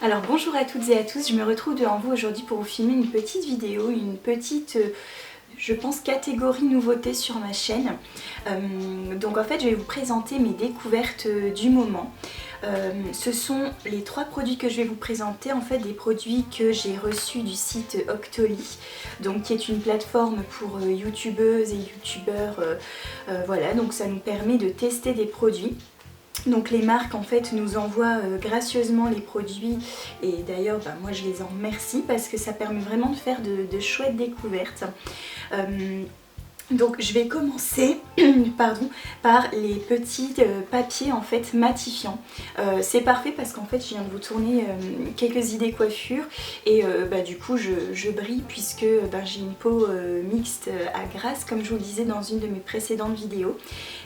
Alors bonjour à toutes et à tous, je me retrouve devant vous aujourd'hui pour vous filmer une petite vidéo, une petite, je pense, catégorie nouveauté sur ma chaîne. Donc en fait je vais vous présenter mes découvertes du moment. Ce sont les 3 produits que je vais vous présenter, en fait des produits que j'ai reçus du site Octoly, donc qui est une plateforme pour youtubeuses et youtubeurs, voilà, donc ça nous permet de tester des produits. Donc les marques en fait nous envoient gracieusement les produits et d'ailleurs moi je les en remercie parce que ça permet vraiment de faire de chouettes découvertes. Donc je vais commencer pardon, par les petits papiers en fait matifiants. C'est parfait parce qu'en fait je viens de vous tourner quelques idées coiffure et du coup je brille puisque j'ai une peau mixte à grasse comme je vous le disais dans une de mes précédentes vidéos.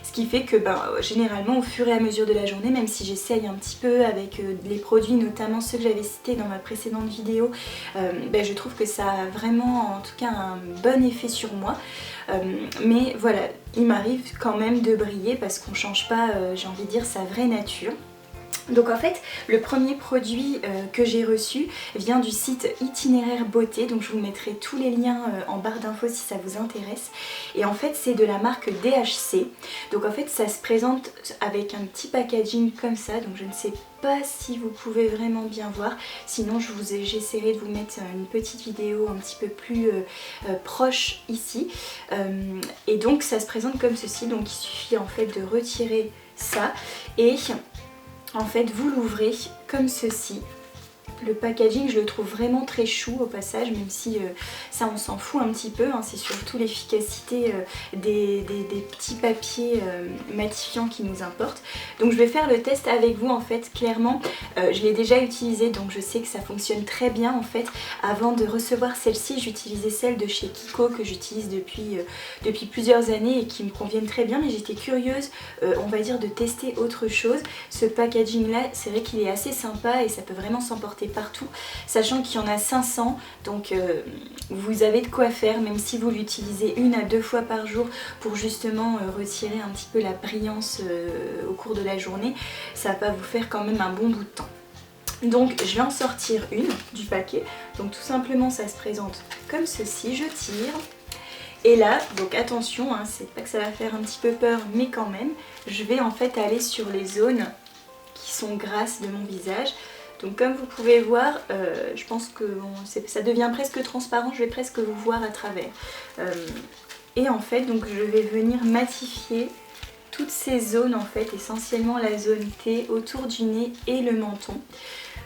Ce qui fait que généralement au fur et à mesure de la journée, même si j'essaye un petit peu avec les produits, notamment ceux que j'avais cités dans ma précédente vidéo, je trouve que ça a vraiment en tout cas un bon effet sur moi. Mais voilà, il m'arrive quand même de briller parce qu'on ne change pas, j'ai envie de dire, sa vraie nature. Donc en fait, le premier produit que j'ai reçu vient du site Itinéraire Beauté, donc je vous mettrai tous les liens en barre d'infos si ça vous intéresse. Et en fait, c'est de la marque DHC. Donc en fait, ça se présente avec un petit packaging comme ça, donc je ne sais pas si vous pouvez vraiment bien voir. Sinon, j'essaierai de vous mettre une petite vidéo un petit peu plus proche ici. Et donc ça se présente comme ceci, donc il suffit en fait de retirer ça et en fait vous l'ouvrez comme ceci. Le packaging je le trouve vraiment très chou au passage, même si ça on s'en fout un petit peu, hein, c'est surtout l'efficacité des petits papiers matifiants qui nous importent. Donc je vais faire le test avec vous en fait, clairement je l'ai déjà utilisé donc je sais que ça fonctionne très bien en fait. Avant de recevoir celle-ci j'utilisais celle de chez Kiko que j'utilise depuis plusieurs années et qui me conviennent très bien, mais j'étais curieuse on va dire de tester autre chose. Ce packaging là c'est vrai qu'il est assez sympa et ça peut vraiment s'emporter partout, sachant qu'il y en a 500, donc vous avez de quoi faire, même si vous l'utilisez 1 à 2 fois par jour pour justement retirer un petit peu la brillance au cours de la journée, ça va vous faire quand même un bon bout de temps. Donc je vais en sortir une du paquet, donc tout simplement ça se présente comme ceci, je tire. Et là, donc attention, hein, c'est pas que ça va faire un petit peu peur, mais quand même, je vais en fait aller sur les zones qui sont grasses de mon visage. Donc comme vous pouvez voir, je pense que ça devient presque transparent, je vais presque vous voir à travers. Et en fait, donc je vais venir matifier toutes ces zones en fait, essentiellement la zone T autour du nez et le menton.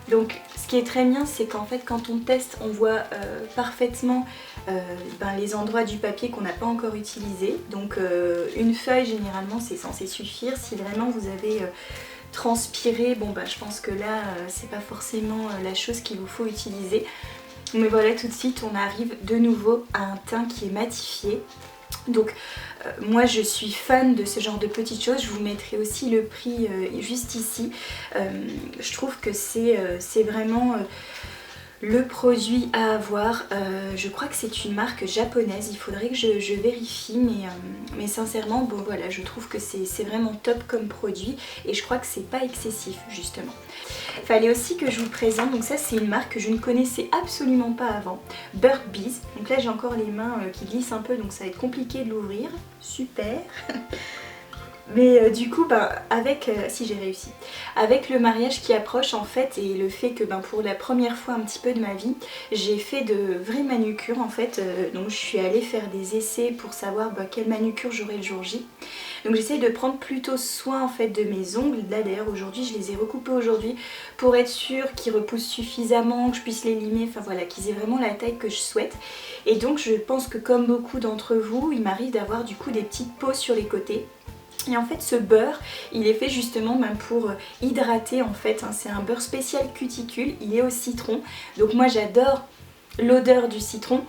Donc ce qui est très bien, c'est qu'en fait quand on teste, on voit parfaitement les endroits du papier qu'on n'a pas encore utilisé. Donc une feuille généralement c'est censé suffire. Si vraiment vous avez transpiré, je pense que là c'est pas forcément la chose qu'il vous faut utiliser. Mais voilà, tout de suite on arrive de nouveau à un teint qui est matifié. Donc moi je suis fan de ce genre de petites choses, je vous mettrai aussi le prix juste ici. Je trouve que c'est vraiment le produit à avoir. Je crois que c'est une marque japonaise, il faudrait que je vérifie, mais sincèrement voilà, je trouve que c'est vraiment top comme produit et je crois que c'est pas excessif justement. Il fallait aussi que je vous présente, donc ça c'est une marque que je ne connaissais absolument pas avant, Bird Bees. Donc là j'ai encore les mains qui glissent un peu, donc ça va être compliqué de l'ouvrir. Super. Mais du coup, si j'ai réussi. Avec le mariage qui approche en fait et le fait que pour la première fois un petit peu de ma vie, j'ai fait de vraies manucures en fait. Donc je suis allée faire des essais pour savoir quelle manucure j'aurai le jour J. Donc j'essaye de prendre plutôt soin en fait de mes ongles. Là d'ailleurs aujourd'hui, je les ai recoupés aujourd'hui pour être sûre qu'ils repoussent suffisamment, que je puisse les limer, enfin voilà, qu'ils aient vraiment la taille que je souhaite. Et donc je pense que comme beaucoup d'entre vous, il m'arrive d'avoir du coup des petites peaux sur les côtés. Et en fait ce beurre il est fait justement pour hydrater en fait, hein. C'est un beurre spécial cuticule, il est au citron. Donc moi j'adore l'odeur du citron.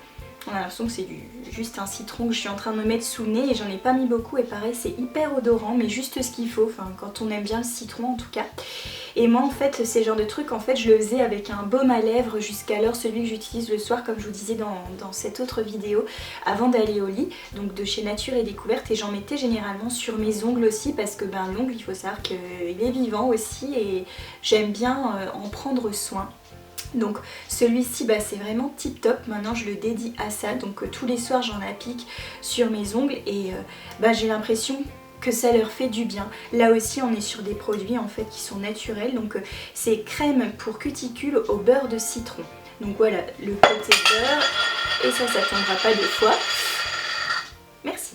On a l'impression que c'est juste un citron que je suis en train de me mettre sous le nez et j'en ai pas mis beaucoup et pareil c'est hyper odorant mais juste ce qu'il faut, enfin quand on aime bien le citron en tout cas. Et moi en fait ces genres de trucs en fait je le faisais avec un baume à lèvres jusqu'alors, celui que j'utilise le soir comme je vous disais dans cette autre vidéo avant d'aller au lit, donc de chez Nature et Découverte, et j'en mettais généralement sur mes ongles aussi parce que l'ongle il faut savoir qu'il est vivant aussi et j'aime bien en prendre soin. Donc celui-ci c'est vraiment tip top, maintenant je le dédie à ça, donc tous les soirs j'en applique sur mes ongles et j'ai l'impression que ça leur fait du bien. Là aussi on est sur des produits en fait qui sont naturels, donc c'est crème pour cuticule au beurre de citron. Donc voilà le côté beurre et ça tombera pas 2 fois. Merci.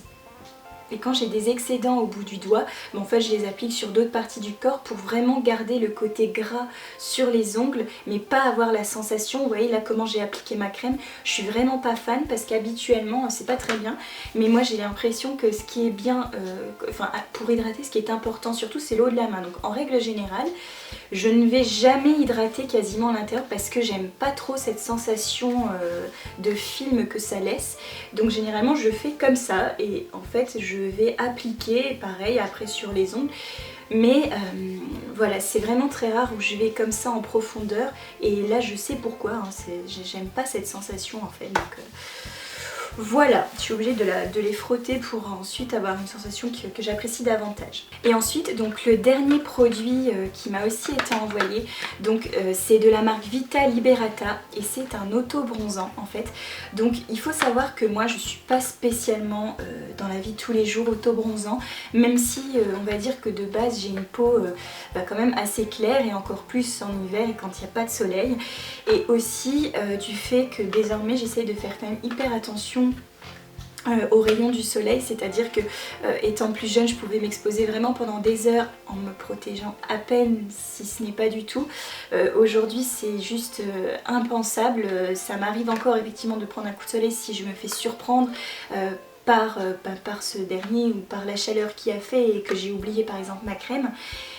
Et quand j'ai des excédents au bout du doigt, en fait je les applique sur d'autres parties du corps pour vraiment garder le côté gras sur les ongles mais pas avoir la sensation, vous voyez là comment j'ai appliqué ma crème, je suis vraiment pas fan parce qu'habituellement c'est pas très bien, mais moi j'ai l'impression que ce qui est bien, pour hydrater ce qui est important surtout c'est l'eau de la main, donc en règle générale je ne vais jamais hydrater quasiment à l'intérieur parce que j'aime pas trop cette sensation de film que ça laisse, donc généralement je fais comme ça et en fait je vais appliquer pareil après sur les ongles, mais voilà c'est vraiment très rare où je vais comme ça en profondeur et là je sais pourquoi, hein, j'aime pas cette sensation en fait, donc voilà, je suis obligée de les frotter pour ensuite avoir une sensation que j'apprécie davantage. Et ensuite, donc le dernier produit qui m'a aussi été envoyé, donc c'est de la marque Vita Liberata et c'est un auto-bronzant en fait. Donc il faut savoir que moi je suis pas spécialement dans la vie de tous les jours auto-bronzant, même si on va dire que de base j'ai une peau quand même assez claire et encore plus en hiver et quand il n'y a pas de soleil. Et aussi du fait que désormais j'essaye de faire quand même hyper attention aux rayons du soleil, c'est-à-dire que étant plus jeune je pouvais m'exposer vraiment pendant des heures en me protégeant à peine si ce n'est pas du tout. Aujourd'hui c'est juste impensable, ça m'arrive encore effectivement de prendre un coup de soleil si je me fais surprendre par ce dernier ou par la chaleur qu'il a fait et que j'ai oublié par exemple ma crème.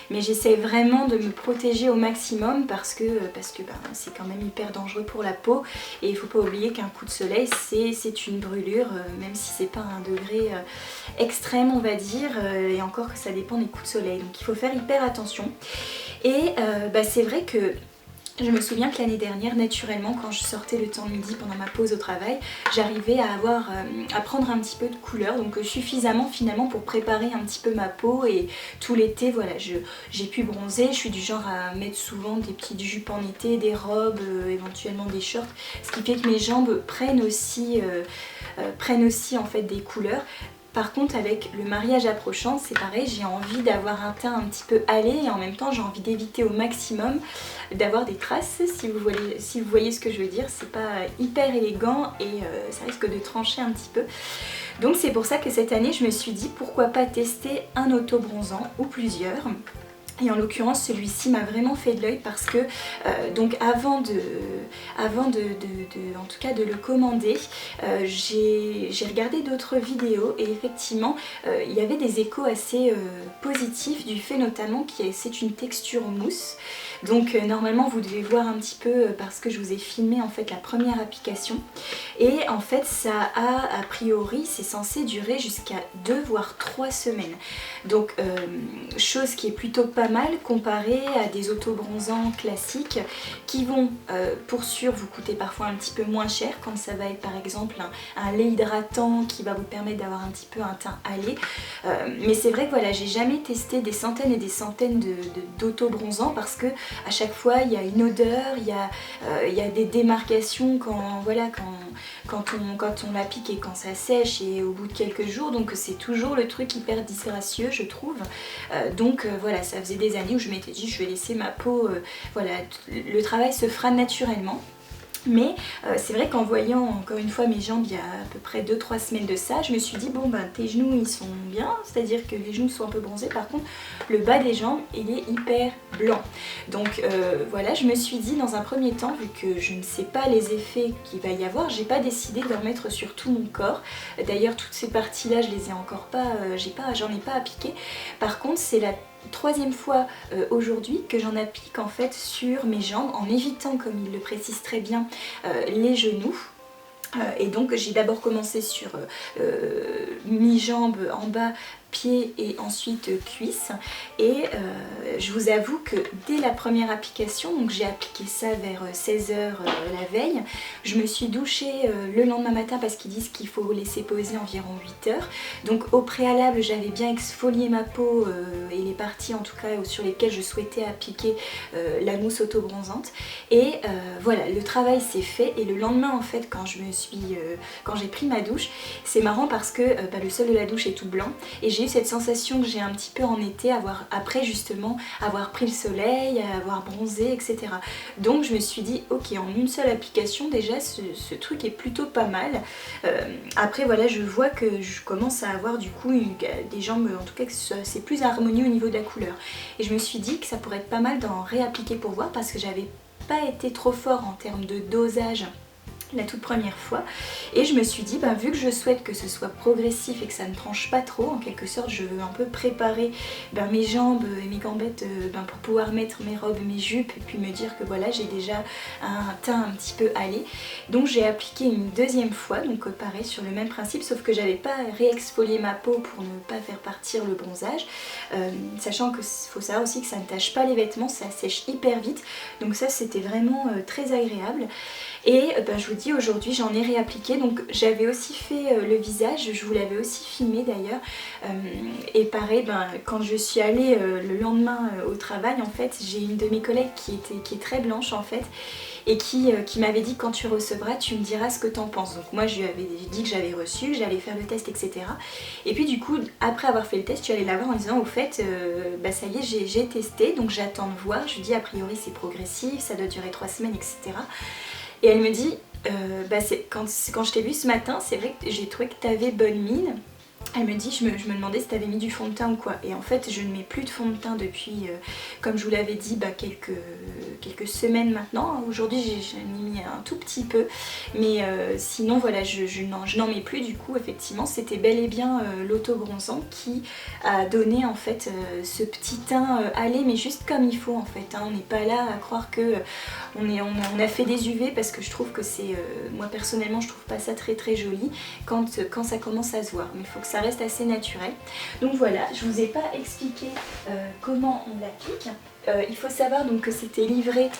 Mais j'essaie vraiment de me protéger au maximum parce que c'est quand même hyper dangereux pour la peau et il ne faut pas oublier qu'un coup de soleil c'est une brûlure, même si c'est pas un degré extrême on va dire, et encore que ça dépend des coups de soleil, donc il faut faire hyper attention. Et c'est vrai que je me souviens que l'année dernière, naturellement, quand je sortais le temps de midi pendant ma pause au travail, j'arrivais à prendre un petit peu de couleur, donc suffisamment finalement pour préparer un petit peu ma peau. Et tout l'été, voilà, j'ai pu bronzer. Je suis du genre à mettre souvent des petites jupes en été, des robes, éventuellement des shorts, ce qui fait que mes jambes prennent aussi en fait des couleurs. Par contre avec le mariage approchant c'est pareil, j'ai envie d'avoir un teint un petit peu hâlé et en même temps j'ai envie d'éviter au maximum d'avoir des traces, si vous voyez ce que je veux dire, c'est pas hyper élégant et ça risque de trancher un petit peu. Donc c'est pour ça que cette année je me suis dit pourquoi pas tester un auto-bronzant ou plusieurs. Et en l'occurrence celui-ci m'a vraiment fait de l'œil parce que donc avant de le commander, j'ai regardé d'autres vidéos et effectivement il y avait des échos assez positifs du fait notamment que c'est une texture mousse. Donc normalement vous devez voir un petit peu parce que je vous ai filmé en fait la première application et en fait ça a priori c'est censé durer jusqu'à 2 voire 3 semaines. Donc chose qui est plutôt pas mal comparé à des auto-bronzants classiques qui vont pour sûr vous coûter parfois un petit peu moins cher quand ça va être par exemple un lait hydratant qui va vous permettre d'avoir un petit peu un teint hâlé. Mais c'est vrai que voilà, j'ai jamais testé des centaines et des centaines d'auto-bronzants parce que à chaque fois il y a une odeur, il y a des démarcations quand on l'applique et quand ça sèche et au bout de quelques jours, donc c'est toujours le truc hyper disgracieux je trouve. Donc voilà, ça faisait des années où je m'étais dit je vais laisser ma peau, voilà, le travail se fera naturellement. Mais c'est vrai qu'en voyant encore une fois mes jambes il y a à peu près 2-3 semaines de ça, je me suis dit bon tes genoux ils sont bien, c'est-à-dire que les genoux sont un peu bronzés, par contre le bas des jambes il est hyper blanc. Donc voilà, je me suis dit dans un premier temps, vu que je ne sais pas les effets qu'il va y avoir, j'ai pas décidé de remettre sur tout mon corps. D'ailleurs toutes ces parties là je les ai encore pas, j'en ai pas appliqué. Par contre c'est la 3e fois aujourd'hui que j'en applique en fait sur mes jambes en évitant, comme il le précise très bien, les genoux. Et donc j'ai d'abord commencé sur mi-jambe en bas, pieds et ensuite cuisses. Et je vous avoue que dès la première application, donc j'ai appliqué ça vers 16 h la veille, je me suis douchée le lendemain matin parce qu'ils disent qu'il faut laisser poser environ 8 heures. Donc au préalable j'avais bien exfolié ma peau et les parties en tout cas sur lesquelles je souhaitais appliquer la mousse auto-bronzante. Et voilà, le travail s'est fait et le lendemain en fait quand j'ai pris ma douche, c'est marrant parce que le sol de la douche est tout blanc et j'ai eu cette sensation que j'ai un petit peu en été, après justement avoir pris le soleil, avoir bronzé, etc. Donc je me suis dit ok, en une seule application déjà ce truc est plutôt pas mal. Après voilà, je vois que je commence à avoir du coup des jambes, en tout cas que c'est plus harmonieux au niveau de la couleur. Et je me suis dit que ça pourrait être pas mal d'en réappliquer pour voir parce que j'avais pas été trop fort en termes de dosage la toute première fois et je me suis dit vu que je souhaite que ce soit progressif et que ça ne tranche pas trop, en quelque sorte je veux un peu préparer mes jambes et mes gambettes pour pouvoir mettre mes robes, mes jupes et puis me dire que voilà j'ai déjà un teint un petit peu allé. Donc j'ai appliqué une deuxième fois, donc pareil sur le même principe, sauf que j'avais pas réexfolié ma peau pour ne pas faire partir le bronzage, sachant que faut savoir aussi que ça ne tache pas les vêtements, ça sèche hyper vite, donc ça c'était vraiment très agréable. Et je vous dis, aujourd'hui j'en ai réappliqué, donc j'avais aussi fait le visage, je vous l'avais aussi filmé d'ailleurs. Et pareil, quand je suis allée le lendemain au travail, en fait, j'ai une de mes collègues qui est très blanche en fait, et qui m'avait dit quand tu recevras, tu me diras ce que t'en penses. Donc moi je lui avais dit que j'avais reçu, que j'allais faire le test, etc. Et puis du coup, après avoir fait le test, je suis allée la voir en disant au fait, ça y est, j'ai testé, donc j'attends de voir. Je lui dis a priori c'est progressif, ça doit durer 3 semaines, etc. Et elle me dit, quand je t'ai vu ce matin, c'est vrai que j'ai trouvé que tu avais bonne mine. Elle me dit, je me demandais si tu avais mis du fond de teint ou quoi. Et en fait, je ne mets plus de fond de teint depuis, comme je vous l'avais dit, quelques semaines maintenant. Aujourd'hui, j'en ai mis un tout petit peu. Mais sinon, voilà, je n'en mets plus. Du coup, effectivement, c'était bel et bien l'auto-bronzant qui a donné en fait ce petit teint allé, mais juste comme il faut en fait. On n'est pas là à croire que on a fait des UV parce que je trouve que c'est... moi, personnellement, je trouve pas ça très très joli quand ça commence à se voir. Mais il faut que ça reste assez naturel. Donc voilà, je vous ai pas expliqué comment on l'applique. Il faut savoir donc que c'était livré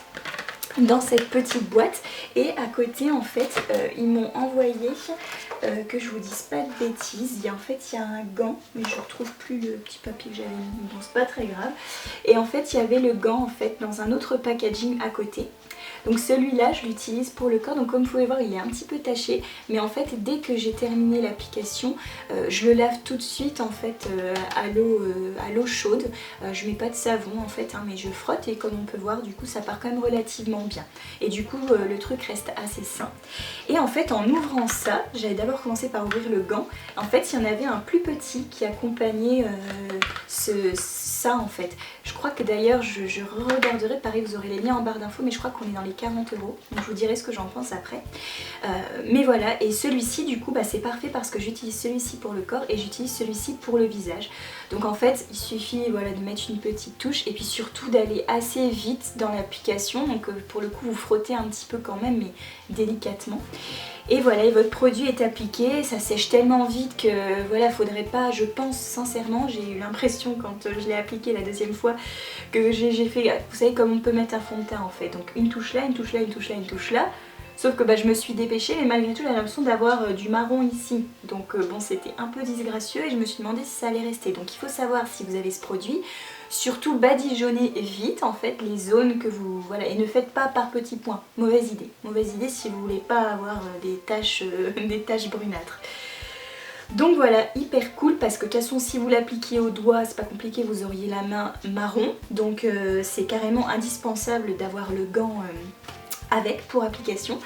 dans cette petite boîte et à côté en fait ils m'ont envoyé que je vous dise pas de bêtises, en fait il y a un gant mais je retrouve plus le petit papier que j'avais mis, bon c'est pas très grave, et en fait il y avait le gant en fait dans un autre packaging à côté. Donc celui-là je l'utilise pour le corps, donc comme vous pouvez voir il est un petit peu taché, mais en fait dès que j'ai terminé l'application je le lave tout de suite en fait à l'eau chaude. Je mets pas de savon en fait mais je frotte et comme on peut voir du coup ça part quand même relativement bien et du coup le truc reste assez sain. Et en fait en ouvrant ça, j'avais d'abord commencé par ouvrir le gant. En fait il y en avait un plus petit qui accompagnait ça en fait. Je crois que d'ailleurs je regarderai, pareil vous aurez les liens en barre d'infos, mais je crois qu'on est dans les 40 €, donc je vous dirai ce que j'en pense après. Mais voilà, et celui-ci du coup c'est parfait parce que j'utilise celui-ci pour le corps et j'utilise celui-ci pour le visage. Donc en fait il suffit voilà, de mettre une petite touche et puis surtout d'aller assez vite dans l'application. Donc pour le coup vous frottez un petit peu quand même mais délicatement. Et voilà, et votre produit est appliqué, ça sèche tellement vite que voilà, faudrait pas, je pense sincèrement, j'ai eu l'impression quand je l'ai appliqué la deuxième fois que j'ai fait, vous savez comme on peut mettre un fond de teint en fait, donc une touche là, une touche là, une touche là, une touche là. Sauf que je me suis dépêchée, mais malgré tout j'ai l'impression d'avoir du marron ici. Donc bon, c'était un peu disgracieux et je me suis demandé si ça allait rester. Donc il faut savoir si vous avez ce produit, surtout badigeonnez vite en fait les zones que vous... Voilà, et ne faites pas par petits points. Mauvaise idée si vous voulez pas avoir des taches brunâtres. Donc voilà, hyper cool parce que de toute façon si vous l'appliquez au doigt, c'est pas compliqué, vous auriez la main marron. Donc c'est carrément indispensable d'avoir le gant avec pour application.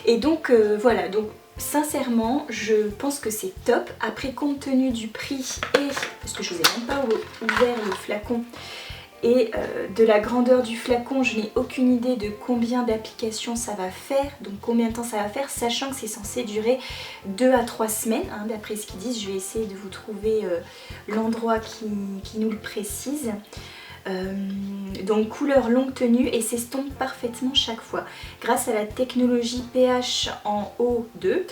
Et donc voilà, donc sincèrement je pense que c'est top. Après compte tenu du prix et parce que je vous ai même pas ouvert le flacon et de la grandeur du flacon, je n'ai aucune idée de combien d'applications ça va faire, donc combien de temps ça va faire, sachant que c'est censé durer 2 à 3 semaines d'après ce qu'ils disent. Je vais essayer de vous trouver l'endroit qui nous le précise. Donc couleur longue tenue et s'estompe parfaitement chaque fois. Grâce à la technologie pH en O2,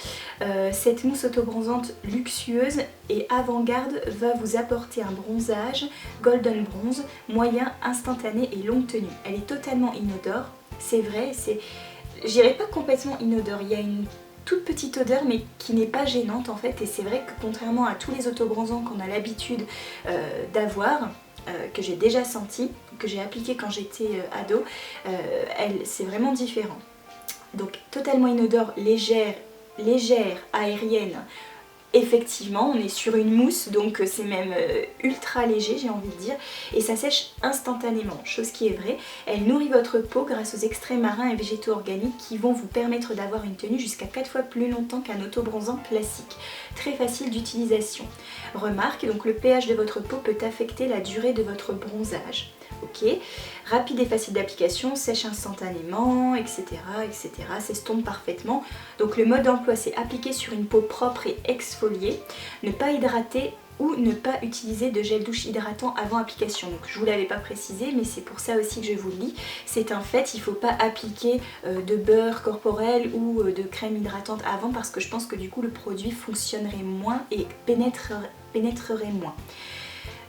cette mousse autobronzante luxueuse et avant-garde va vous apporter un bronzage golden bronze moyen, instantané et longue tenue. Elle est totalement inodore, c'est vrai, je dirais pas complètement inodore, il y a une toute petite odeur mais qui n'est pas gênante en fait, et c'est vrai que contrairement à tous les autobronzants qu'on a l'habitude d'avoir, que j'ai déjà senti, que j'ai appliqué quand j'étais ado, c'est vraiment différent. Donc totalement inodore, légère, aérienne. Effectivement, on est sur une mousse, donc c'est même ultra léger, j'ai envie de dire, et ça sèche instantanément, chose qui est vraie. Elle nourrit votre peau grâce aux extraits marins et végétaux organiques qui vont vous permettre d'avoir une tenue jusqu'à 4 fois plus longtemps qu'un autobronzant classique. Très facile d'utilisation. Remarque, donc le pH de votre peau peut affecter la durée de votre bronzage. Ok, rapide et facile d'application, sèche instantanément, etc. S'estompe parfaitement. Donc le mode d'emploi, c'est appliquer sur une peau propre et exfoliée, ne pas hydrater ou ne pas utiliser de gel douche hydratant avant application. Donc je vous l'avais pas précisé, mais c'est pour ça aussi que je vous le dis. C'est un fait, il ne faut pas appliquer de beurre corporel ou de crème hydratante avant, parce que je pense que du coup le produit fonctionnerait moins et pénétrerait moins.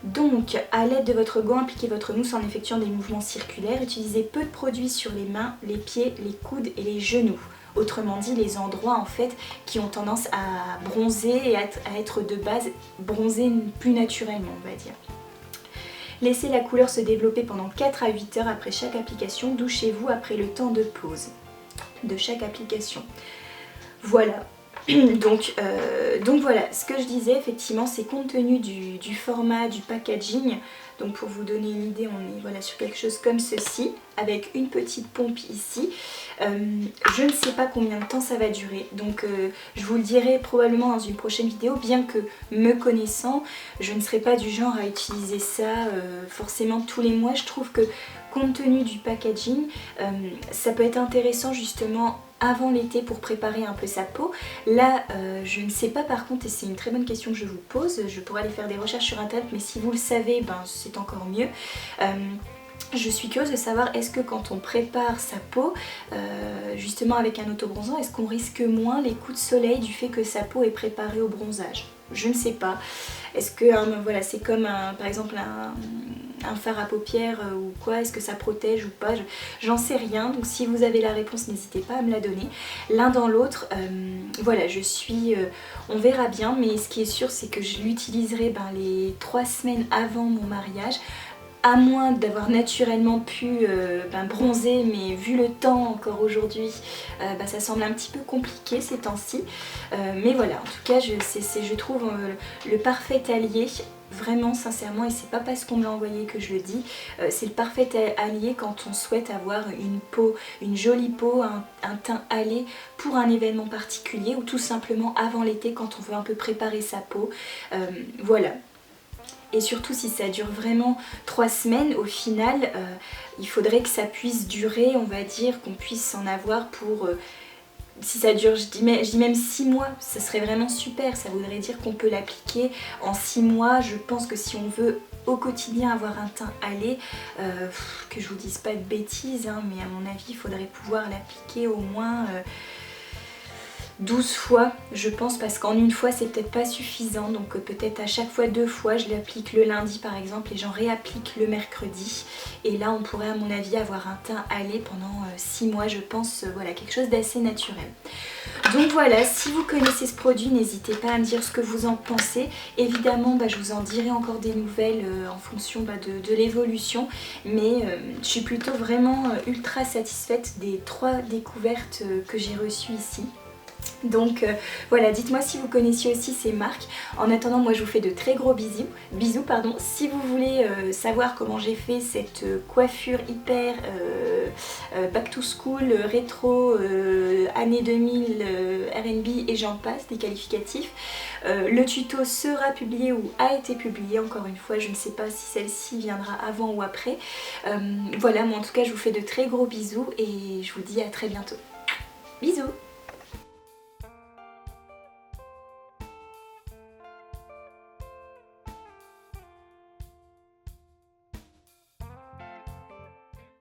Donc, à l'aide de votre gant, appliquez votre mousse en effectuant des mouvements circulaires. Utilisez peu de produits sur les mains, les pieds, les coudes et les genoux. Autrement dit, les endroits en fait qui ont tendance à bronzer et à être de base bronzés plus naturellement, on va dire. Laissez la couleur se développer pendant 4 à 8 heures après chaque application. Douchez-vous après le temps de pause de chaque application. Voilà. Donc voilà, ce que je disais effectivement, c'est compte tenu du format, du packaging. Donc pour vous donner une idée, on est voilà, sur quelque chose comme ceci, avec une petite pompe ici. Je ne sais pas combien de temps ça va durer, donc je vous le dirai probablement dans une prochaine vidéo, bien que me connaissant, je ne serai pas du genre à utiliser ça forcément tous les mois. Je trouve que compte tenu du packaging, ça peut être intéressant justement avant l'été pour préparer un peu sa peau. Là je ne sais pas par contre, et c'est une très bonne question que je vous pose, je pourrais aller faire des recherches sur internet, mais si vous le savez, ben, c'est encore mieux. Je suis curieuse de savoir, est-ce que quand on prépare sa peau, justement avec un autobronzant, est-ce qu'on risque moins les coups de soleil du fait que sa peau est préparée au bronzage? Je ne sais pas. Est-ce que voilà, c'est comme par exemple un fard à paupières ou quoi, est-ce que ça protège ou pas? J'en sais rien, donc si vous avez la réponse, n'hésitez pas à me la donner. L'un dans l'autre, voilà, on verra bien, mais ce qui est sûr, c'est que je l'utiliserai les 3 semaines avant mon mariage. À moins d'avoir naturellement pu bronzer, mais vu le temps encore aujourd'hui, ça semble un petit peu compliqué ces temps-ci. Mais voilà, en tout cas, je trouve le parfait allié, vraiment sincèrement, et c'est pas parce qu'on me l'a envoyé que je le dis, c'est le parfait allié quand on souhaite avoir une peau, une jolie peau, un teint hâlé pour un événement particulier, ou tout simplement avant l'été quand on veut un peu préparer sa peau. Voilà. Et surtout si ça dure vraiment 3 semaines, au final, il faudrait que ça puisse durer, on va dire, qu'on puisse en avoir pour... si ça dure, je dis même 6 mois, ça serait vraiment super. Ça voudrait dire qu'on peut l'appliquer en 6 mois. Je pense que si on veut au quotidien avoir un teint hâlé, que je vous dise pas de bêtises, hein, mais à mon avis, il faudrait pouvoir l'appliquer au moins... 12 fois je pense, parce qu'en une fois c'est peut-être pas suffisant, donc peut-être à chaque fois 2 fois. Je l'applique le lundi par exemple et j'en réapplique le mercredi, et là on pourrait à mon avis avoir un teint hâlé pendant 6 mois je pense. Voilà, quelque chose d'assez naturel. Donc voilà, si vous connaissez ce produit, n'hésitez pas à me dire ce que vous en pensez. Évidemment je vous en dirai encore des nouvelles en fonction de l'évolution, mais je suis plutôt vraiment ultra satisfaite des 3 découvertes que j'ai reçues ici. Donc voilà, dites-moi si vous connaissiez aussi ces marques. En attendant, moi je vous fais de très gros bisous. Si vous voulez savoir comment j'ai fait cette coiffure hyper back to school, rétro, année 2000, R&B et j'en passe, des qualificatifs, le tuto sera publié ou a été publié, encore une fois, je ne sais pas si celle-ci viendra avant ou après. Voilà, moi en tout cas je vous fais de très gros bisous et je vous dis à très bientôt. Bisous!